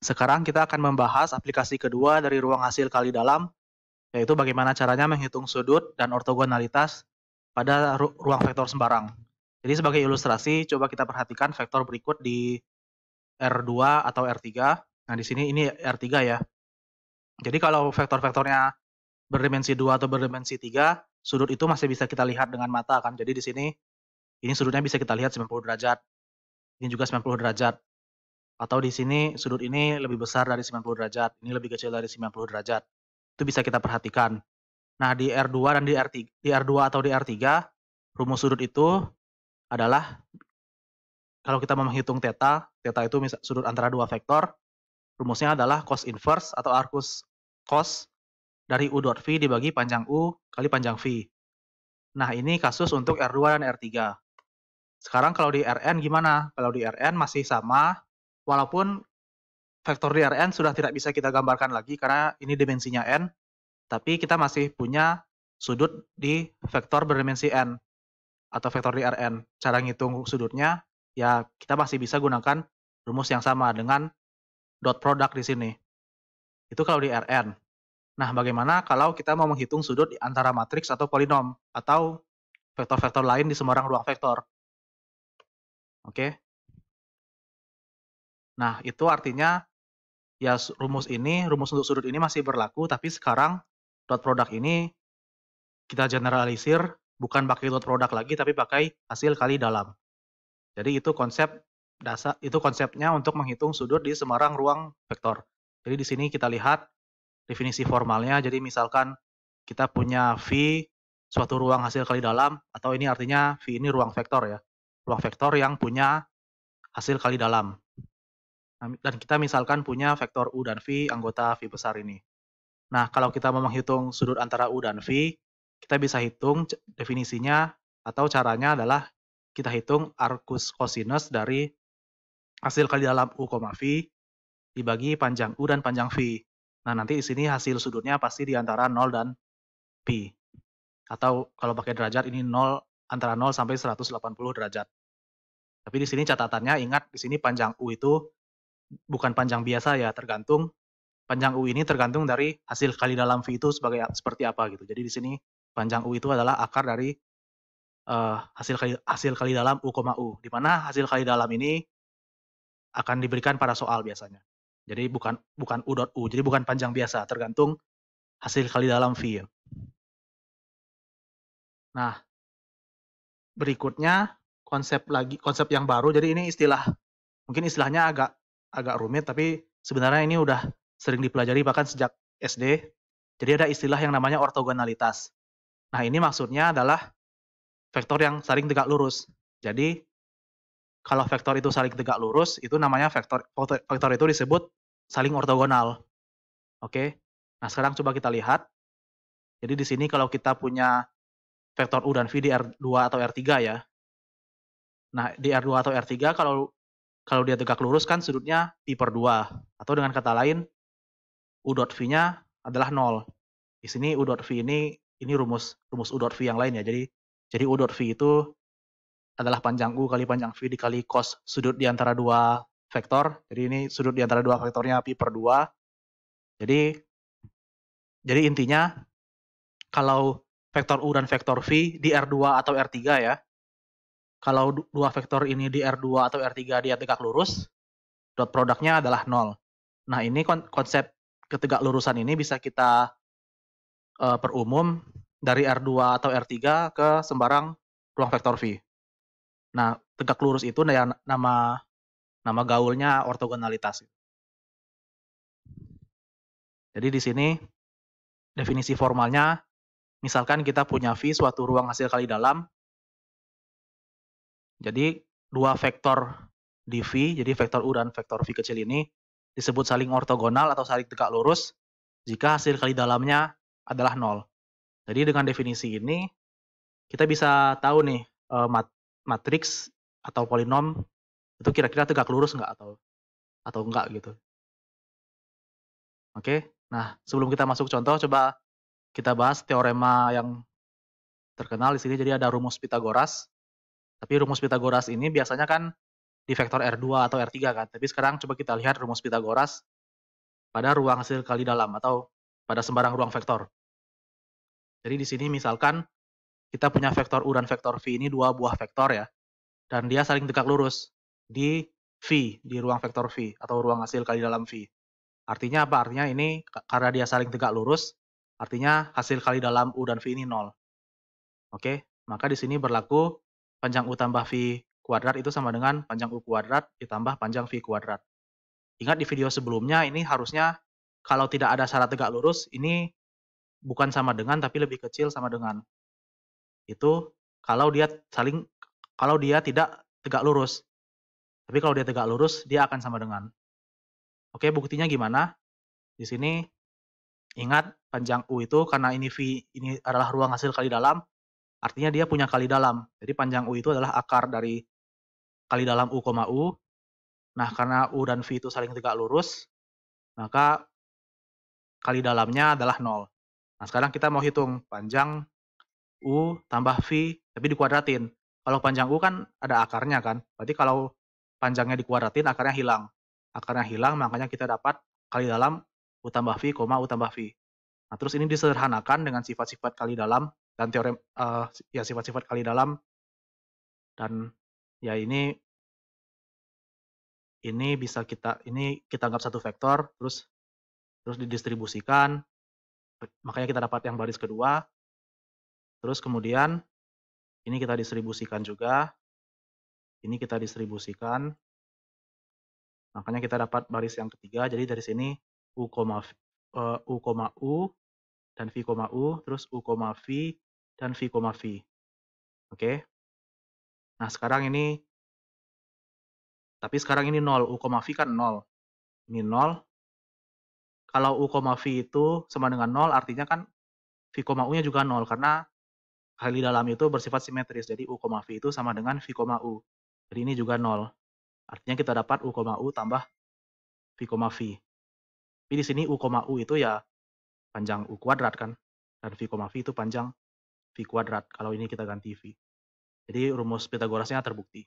Sekarang kita akan membahas aplikasi kedua dari ruang hasil kali dalam, yaitu bagaimana caranya menghitung sudut dan ortogonalitas pada ruang vektor sembarang. Jadi sebagai ilustrasi, coba kita perhatikan vektor berikut di R2 atau R3. Nah, di sini ini R3 ya. Jadi kalau vektor-vektornya berdimensi 2 atau berdimensi 3, sudut itu masih bisa kita lihat dengan mata kan. Jadi di sini ini sudutnya bisa kita lihat 90 derajat. Ini juga 90 derajat. Atau di sini sudut ini lebih besar dari 90 derajat, ini lebih kecil dari 90 derajat. Itu bisa kita perhatikan. Nah, di R2 dan di R2 atau di R3, rumus sudut itu adalah kalau kita mau menghitung theta itu sudut antara dua vektor, rumusnya adalah cos inverse atau arcus cos dari U dot V dibagi panjang U kali panjang V. Nah, ini kasus untuk R2 dan R3. Sekarang kalau di Rn gimana? Kalau di Rn masih sama, walaupun vektor di Rn sudah tidak bisa kita gambarkan lagi karena ini dimensinya n, tapi kita masih punya sudut di vektor berdimensi n atau vektor di Rn. Cara ngitung sudutnya, ya kita masih bisa gunakan rumus yang sama dengan dot product di sini. Itu kalau di Rn. Nah, bagaimana kalau kita mau menghitung sudut antara matriks atau polinom atau vektor-vektor lain di sembarang ruang vektor? Oke. Nah, itu artinya ya rumus untuk sudut ini masih berlaku, tapi sekarang dot product ini kita generalisir, bukan pakai dot product lagi, tapi pakai hasil kali dalam. Jadi itu konsep dasar, itu konsepnya untuk menghitung sudut di sembarang ruang vektor. Jadi di sini kita lihat definisi formalnya. Jadi misalkan kita punya V suatu ruang hasil kali dalam, atau ini artinya V ini ruang vektor ya, ruang vektor yang punya hasil kali dalam. Dan kita misalkan punya vektor U dan V, anggota V besar ini. Nah, kalau kita mau menghitung sudut antara U dan V, kita bisa hitung definisinya atau caranya adalah kita hitung arcus cosinus dari hasil kali dalam U, V dibagi panjang U dan panjang V. Nah, nanti di sini hasil sudutnya pasti di antara 0 dan P. Atau kalau pakai derajat ini 0 antara 0 sampai 180 derajat. Tapi di sini catatannya, ingat di sini panjang U itu bukan panjang biasa ya, tergantung panjang U ini tergantung dari hasil kali dalam V itu seperti apa gitu. Jadi di sini panjang U itu adalah akar dari hasil kali dalam U, di mana hasil kali dalam ini akan diberikan pada soal biasanya. Jadi bukan U dot U, jadi bukan panjang biasa, tergantung hasil kali dalam V ya. Nah, berikutnya konsep yang baru. Jadi ini mungkin istilahnya agak rumit, tapi sebenarnya ini udah sering dipelajari bahkan sejak SD. Jadi ada istilah yang namanya ortogonalitas. Nah, ini maksudnya adalah vektor yang saling tegak lurus. Jadi kalau vektor itu saling tegak lurus, itu namanya vektor itu disebut saling ortogonal. Oke. Nah, sekarang coba kita lihat. Jadi di sini kalau kita punya vektor U dan V di R2 atau R3 ya. Nah, di R2 atau R3 kalau dia tegak lurus kan sudutnya pi per 2. Atau dengan kata lain, U dot V-nya adalah 0. Di sini U dot V ini rumus U dot V yang lain ya. Jadi U dot V itu adalah panjang U kali panjang V dikali cos sudut di antara dua vektor. Jadi ini sudut di antara dua vektornya pi per 2. Jadi intinya kalau vektor U dan vektor V di R2 atau R3 ya. Kalau dua vektor ini di R2 atau R3 dia tegak lurus, dot produknya adalah 0. Nah, ini konsep ketegak lurusan ini bisa kita perumum dari R2 atau R3 ke sembarang ruang vektor V. Nah, tegak lurus itu nama gaulnya ortogonalitas. Jadi di sini definisi formalnya, misalkan kita punya V suatu ruang hasil kali dalam. Jadi dua vektor di V, jadi vektor U dan vektor V kecil ini disebut saling ortogonal atau saling tegak lurus jika hasil kali dalamnya adalah 0. Jadi dengan definisi ini kita bisa tahu nih matriks atau polinom itu kira-kira tegak lurus nggak atau enggak gitu. Oke. Nah, sebelum kita masuk contoh, coba kita bahas teorema yang terkenal di sini. Jadi ada rumus Pitagoras. Tapi rumus Pitagoras ini biasanya kan di vektor R2 atau R3 kan. Tapi sekarang coba kita lihat rumus Pitagoras pada ruang hasil kali dalam atau pada sembarang ruang vektor. Jadi di sini misalkan kita punya vektor U dan vektor V ini dua buah vektor ya, dan dia saling tegak lurus di V, di ruang vektor V atau ruang hasil kali dalam V. Artinya apa? Artinya ini karena dia saling tegak lurus, artinya hasil kali dalam U dan V ini 0. Oke, maka di sini berlaku panjang U tambah V kuadrat itu sama dengan panjang U kuadrat ditambah panjang V kuadrat. Ingat di video sebelumnya ini harusnya kalau tidak ada syarat tegak lurus, ini bukan sama dengan tapi lebih kecil sama dengan. Itu kalau dia tidak tegak lurus. Tapi kalau dia tegak lurus, dia akan sama dengan. Oke, buktinya gimana? Di sini ingat panjang U itu karena ini V ini adalah ruang hasil kali dalam, artinya dia punya kali dalam. Jadi panjang U itu adalah akar dari kali dalam U, U. Nah, karena U dan V itu saling tegak lurus, maka kali dalamnya adalah 0. Nah, sekarang kita mau hitung panjang U tambah V, tapi dikuadratin. Kalau panjang U kan ada akarnya kan, berarti kalau panjangnya dikuadratin, akarnya hilang. Akarnya hilang, makanya kita dapat kali dalam U tambah V, U tambah V. Nah, terus ini disederhanakan dengan sifat-sifat kali dalam dan teorem ya sifat-sifat kali dalam, dan ya ini bisa kita anggap satu vektor, terus didistribusikan, makanya kita dapat yang baris kedua. Terus kemudian ini kita distribusikan juga, ini kita distribusikan, makanya kita dapat baris yang ketiga. Jadi dari sini U, U dan V, U, terus U, V dan V, V. Oke. Nah, tapi sekarang ini 0, U, V kan 0. Ini 0. Kalau U, V itu sama dengan 0, artinya kan V, U-nya juga 0, karena kali dalam itu bersifat simetris. Jadi U, V itu sama dengan V, U. Jadi ini juga 0. Artinya kita dapat U, U tambah V, V. Tapi di sini U, U itu ya panjang U kuadrat kan, dan V, V itu panjang V kuadrat, kalau ini kita ganti V. Jadi rumus Pitagorasnya terbukti.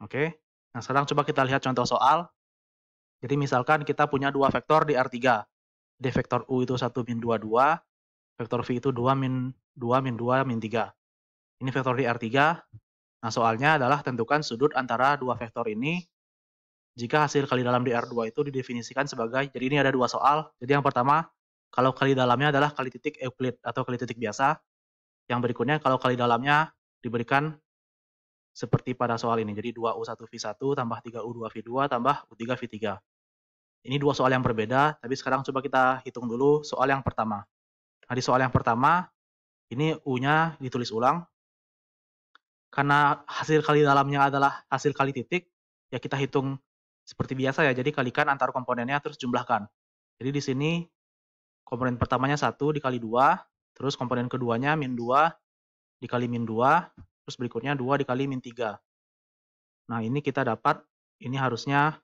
Oke, nah sekarang coba kita lihat contoh soal. Jadi misalkan kita punya dua vektor di R3. Jadi vektor U itu 1, min 2, 2. Vektor V itu 2, min 2, min 2, min 3. Ini vektor di R3. Nah soalnya adalah tentukan sudut antara dua vektor ini jika hasil kali dalam di R2 itu didefinisikan sebagai, jadi ini ada dua soal. Jadi yang pertama, kalau kali dalamnya adalah kali titik Euclid atau kali titik biasa. Yang berikutnya, kalau kali dalamnya diberikan seperti pada soal ini. Jadi 2U1V1 tambah 3U2V2 tambah U3V3. Ini dua soal yang berbeda, tapi sekarang coba kita hitung dulu soal yang pertama. Nah, di soal yang pertama, ini U-nya ditulis ulang. Karena hasil kali dalamnya adalah hasil kali titik, ya kita hitung seperti biasa ya, jadi kalikan antar komponennya terus jumlahkan. Jadi di sini komponen pertamanya 1 dikali 2, terus komponen keduanya min 2 dikali min 2, terus berikutnya 2 dikali min 3. Nah ini kita dapat, ini harusnya,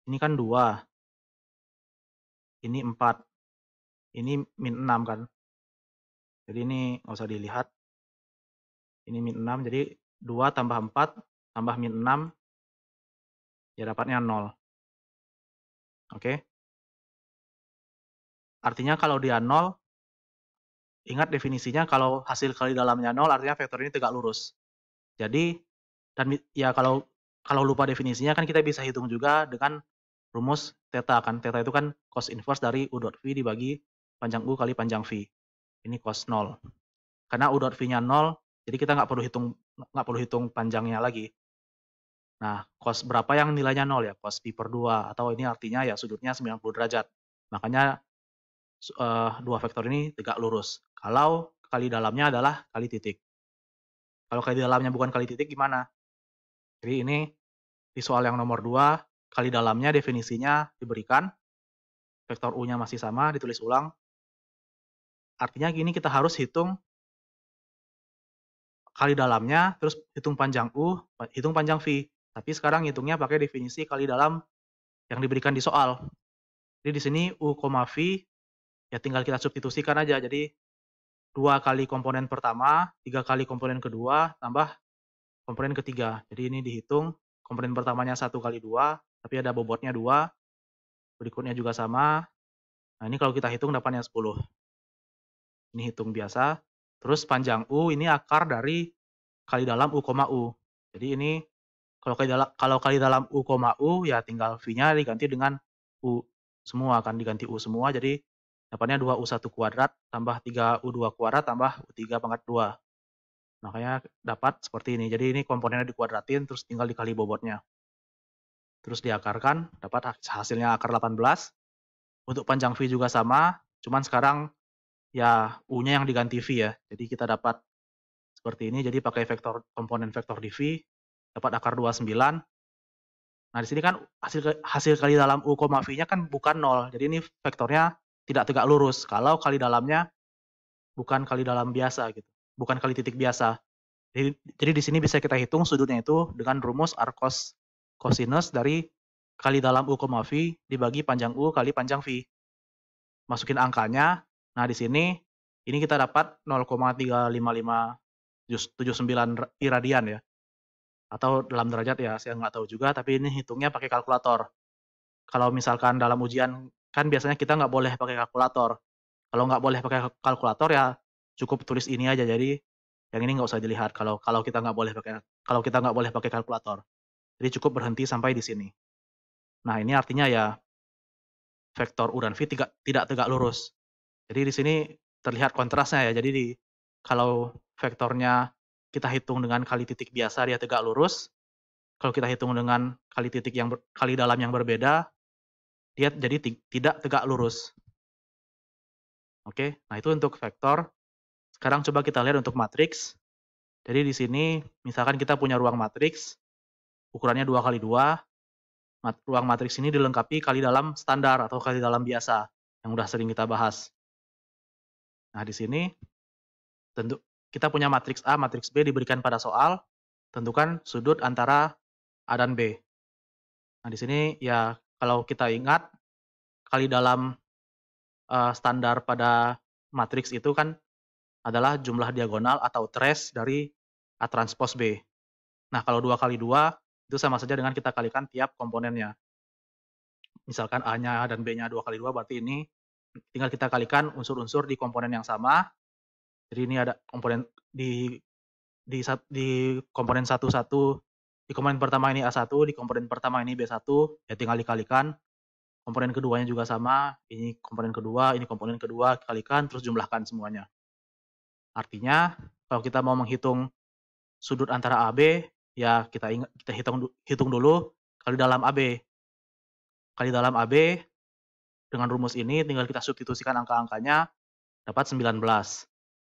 ini kan 2, ini 4, ini min 6 kan. Jadi ini nggak usah dilihat, ini min 6, jadi 2 tambah 4 tambah min 6, ya dapatnya 0. Oke. Artinya kalau dia 0, ingat definisinya kalau hasil kali dalamnya 0 artinya vektor ini tegak lurus. Jadi, dan ya kalau lupa definisinya kan kita bisa hitung juga dengan rumus theta kan. Theta itu kan cos inverse dari U dot V dibagi panjang U kali panjang V. Ini cos 0. Karena U dot V-nya 0, jadi kita nggak perlu hitung panjangnya lagi. Nah, cos berapa yang nilainya 0 ya? Cos pi per 2, atau ini artinya ya sudutnya 90 derajat. Makanya dua vektor ini tegak lurus. Kalau kali dalamnya adalah kali titik. Kalau kali dalamnya bukan kali titik gimana? Jadi ini di soal yang nomor 2, kali dalamnya definisinya diberikan, vektor U-nya masih sama, ditulis ulang. Artinya gini, kita harus hitung kali dalamnya, terus hitung panjang U, hitung panjang V. Tapi sekarang hitungnya pakai definisi kali dalam yang diberikan di soal. Jadi di sini U, V, ya tinggal kita substitusikan aja. Jadi 2 kali komponen pertama, 3 kali komponen kedua, tambah komponen ketiga. Jadi ini dihitung komponen pertamanya 1 kali 2, tapi ada bobotnya 2, berikutnya juga sama. Nah, ini kalau kita hitung dapatnya 10. Ini hitung biasa. Terus panjang U ini akar dari kali dalam U, U. Jadi ini kalau kali dalam U, U ya tinggal V-nya diganti dengan U semua, kan diganti U semua, jadi dapatnya 2U1 kuadrat tambah 3U2 kuadrat tambah U3 pangkat 2. Makanya dapat seperti ini. Jadi ini komponennya dikuadratin terus tinggal dikali bobotnya. Terus diakarkan, dapat hasilnya akar 18. Untuk panjang V juga sama, cuman sekarang ya U-nya yang diganti V ya. Jadi kita dapat seperti ini, jadi pakai komponen vektor di V, dapat akar 29. Nah, di sini kan hasil kali dalam U, V-nya kan bukan 0. Jadi ini vektornya tidak tegak lurus. Kalau kali dalamnya bukan kali dalam biasa gitu. Bukan kali titik biasa. Jadi di sini bisa kita hitung sudutnya itu dengan rumus arcos cosinus dari kali dalam U, V dibagi panjang U kali panjang V. Masukin angkanya. Nah, di sini ini kita dapat 0,35579 iradian ya. Atau dalam derajat ya, saya nggak tahu juga, tapi ini hitungnya pakai kalkulator. Kalau misalkan dalam ujian, kan biasanya kita nggak boleh pakai kalkulator. Kalau nggak boleh pakai kalkulator ya cukup tulis ini aja, jadi yang ini nggak usah dilihat kalau kita nggak boleh pakai kalkulator. Jadi cukup berhenti sampai di sini. Nah, ini artinya ya vektor U dan V tidak tegak lurus. Jadi di sini terlihat kontrasnya ya. Jadi kalau vektornya kita hitung dengan kali titik biasa dia tegak lurus. Kalau kita hitung dengan kali dalam yang berbeda, dia jadi tidak tegak lurus. Oke, nah itu untuk vektor. Sekarang coba kita lihat untuk matriks. Jadi di sini misalkan kita punya ruang matriks, ukurannya 2 kali 2. Ruang matriks ini dilengkapi kali dalam standar atau kali dalam biasa yang udah sering kita bahas. Nah, di sini tentu kita punya matriks A, matriks B diberikan pada soal, tentukan sudut antara A dan B. Nah, di sini ya kalau kita ingat kali dalam standar pada matriks itu kan adalah jumlah diagonal atau trace dari A transpose B. Nah, kalau 2 kali 2 itu sama saja dengan kita kalikan tiap komponennya. Misalkan A-nya dan B-nya 2 kali 2, berarti ini tinggal kita kalikan unsur-unsur di komponen yang sama. Jadi ini ada komponen di komponen 1, di komponen pertama ini A1, di komponen pertama ini B1, ya tinggal dikalikan. Komponen keduanya juga sama, ini komponen kedua, ini komponen kedua, kalikan, terus jumlahkan semuanya. Artinya, kalau kita mau menghitung sudut antara AB, ya kita hitung dulu kali dalam AB. Kali dalam AB, dengan rumus ini tinggal kita substitusikan angka-angkanya, dapat 19.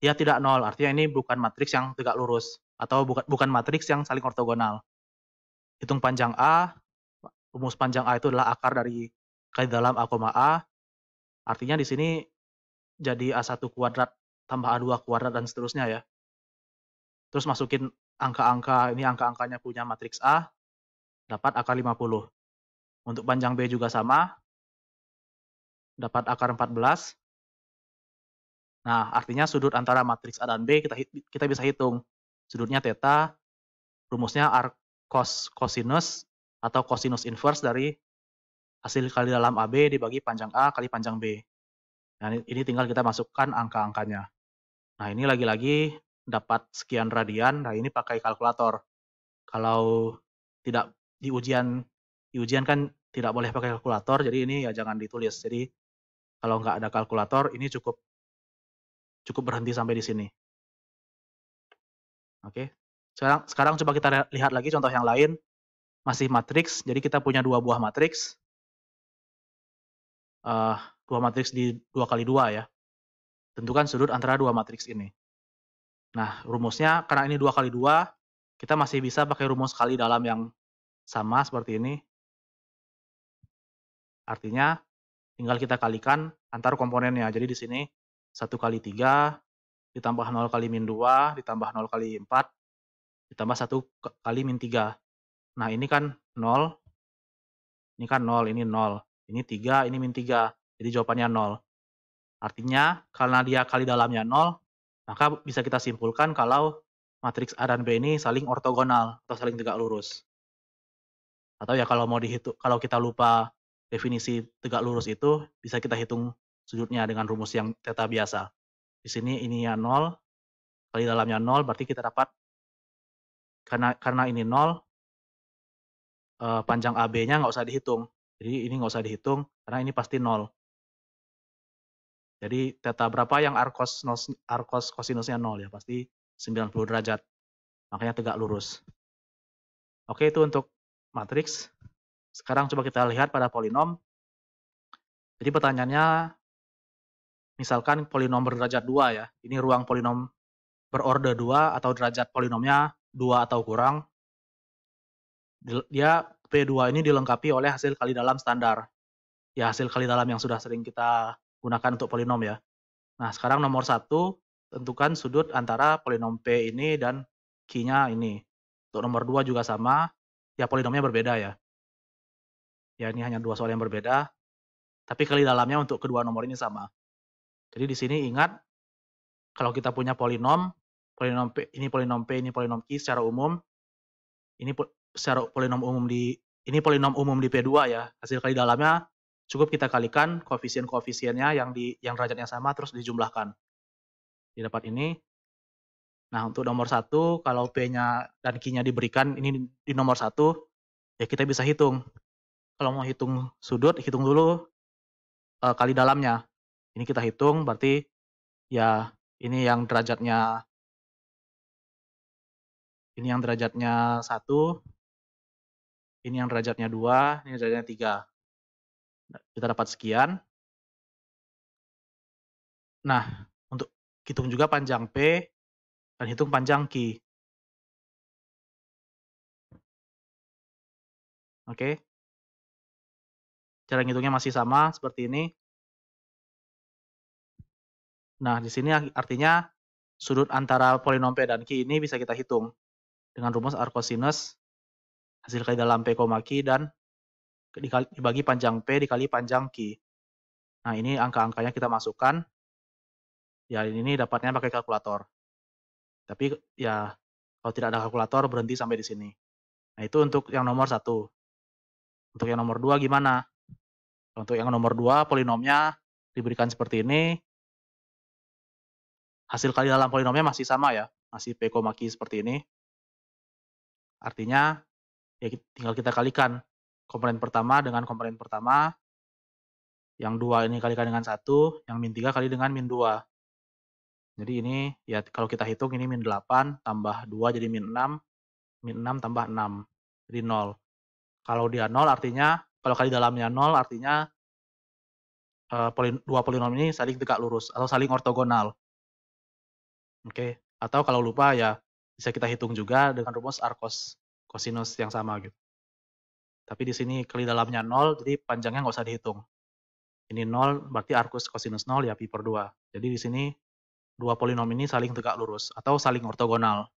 Ya tidak 0, artinya ini bukan matriks yang tegak lurus, atau bukan matriks yang saling ortogonal. Hitung panjang A, rumus panjang A itu adalah akar dari kali dalam A, A. Artinya di sini jadi A1 kuadrat tambah A2 kuadrat dan seterusnya ya. Terus masukin angka-angka, ini angka-angkanya punya matriks A, dapat akar 50. Untuk panjang B juga sama, dapat akar 14. Nah, artinya sudut antara matriks A dan B kita bisa hitung. Sudutnya theta, rumusnya arcos cosinus atau cosinus inverse dari hasil kali dalam AB dibagi panjang A kali panjang B. Nah, ini tinggal kita masukkan angka-angkanya. Nah, ini lagi-lagi dapat sekian radian, nah ini pakai kalkulator. Kalau tidak di ujian kan tidak boleh pakai kalkulator, jadi ini ya jangan ditulis. Jadi kalau nggak ada kalkulator, ini cukup berhenti sampai di sini. Oke. Sekarang coba kita lihat lagi contoh yang lain. Masih matriks, jadi kita punya 2 buah matriks. 2 matriks di 2 kali 2 ya. Tentukan sudut antara 2 matriks ini. Nah, rumusnya karena ini 2 kali 2, kita masih bisa pakai rumus kali dalam yang sama seperti ini. Artinya tinggal kita kalikan antar komponennya. Jadi di sini 1 kali 3 ditambah 0 kali min 2 ditambah 0 kali 4 ditambah 1 kali min 3. Nah, ini kan 0, ini kan 0, ini 0, ini 3, ini min 3. Jadi jawabannya 0. Artinya karena dia kali dalamnya 0, maka bisa kita simpulkan kalau matriks A dan B ini saling ortogonal atau saling tegak lurus. Atau ya kalau mau dihitung, kalau kita lupa definisi tegak lurus itu, bisa kita hitung sudutnya dengan rumus yang theta biasa. Di sini ininya 0, kali dalamnya 0, berarti kita dapat, karena ini 0, panjang AB-nya nggak usah dihitung. Jadi ini nggak usah dihitung, karena ini pasti 0. Jadi theta berapa yang arcos cosinusnya 0 ya, pasti 90 derajat. Makanya tegak lurus. Oke, itu untuk matriks. Sekarang coba kita lihat pada polinom. Jadi pertanyaannya, misalkan polinom berderajat 2 ya. Ini ruang polinom berorder 2 atau derajat polinomnya 2 atau kurang. Dia P2 ini dilengkapi oleh hasil kali dalam standar. Ya, hasil kali dalam yang sudah sering kita gunakan untuk polinom ya. Nah, sekarang nomor 1, tentukan sudut antara polinom P ini dan Q-nya ini. Untuk nomor 2 juga sama, ya polinomnya berbeda ya. Ya, ini hanya 2 soal yang berbeda, tapi kali dalamnya untuk kedua nomor ini sama. Jadi di sini ingat, kalau kita punya polinom P, ini polinom P, ini polinom Q secara umum, ini polinom umum di P2 ya. Hasil kali dalamnya cukup kita kalikan koefisien-koefisiennya yang derajatnya sama, terus dijumlahkan. Didapat ini. Nah, untuk nomor 1, kalau P-nya dan Q-nya diberikan ini di nomor 1, ya kita bisa hitung. Kalau mau hitung sudut, hitung dulu kali dalamnya. Ini kita hitung, berarti ya ini yang derajatnya 1, ini yang derajatnya 2, ini derajatnya 3. Kita dapat sekian. Nah, untuk hitung juga panjang P dan hitung panjang Q. Oke. Cara ngitungnya masih sama seperti ini. Nah, di sini artinya sudut antara polinom P dan Q ini bisa kita hitung dengan rumus arcosinus hasil kali dalam P, Q dan dibagi panjang P dikali panjang Q. Nah, ini angka-angkanya kita masukkan. Ya, ini dapatnya pakai kalkulator. Tapi ya, kalau tidak ada kalkulator, berhenti sampai di sini. Nah, itu untuk yang nomor 1. Untuk yang nomor 2 gimana? Untuk yang nomor 2, polinomnya diberikan seperti ini. Hasil kali dalam polinomnya masih sama ya, masih P, Q seperti ini. Artinya, ya tinggal kita kalikan komponen pertama dengan komponen pertama. Yang 2 ini kalikan dengan 1, yang min 3 kali dengan min 2. Jadi ini, ya kalau kita hitung ini min 8 tambah 2 jadi min 6. Min 6 tambah 6, jadi 0. Kalau dia 0 artinya, kalau kali dalamnya 0 artinya dua polinom ini saling tegak lurus atau saling ortogonal. Oke, atau kalau lupa ya bisa kita hitung juga dengan rumus arcos cosinus yang sama gitu. Tapi di sini kali dalamnya 0, jadi panjangnya nggak usah dihitung. Ini 0, berarti arcus cosinus 0 ya pi per 2. Jadi di sini dua polinom ini saling tegak lurus atau saling ortogonal.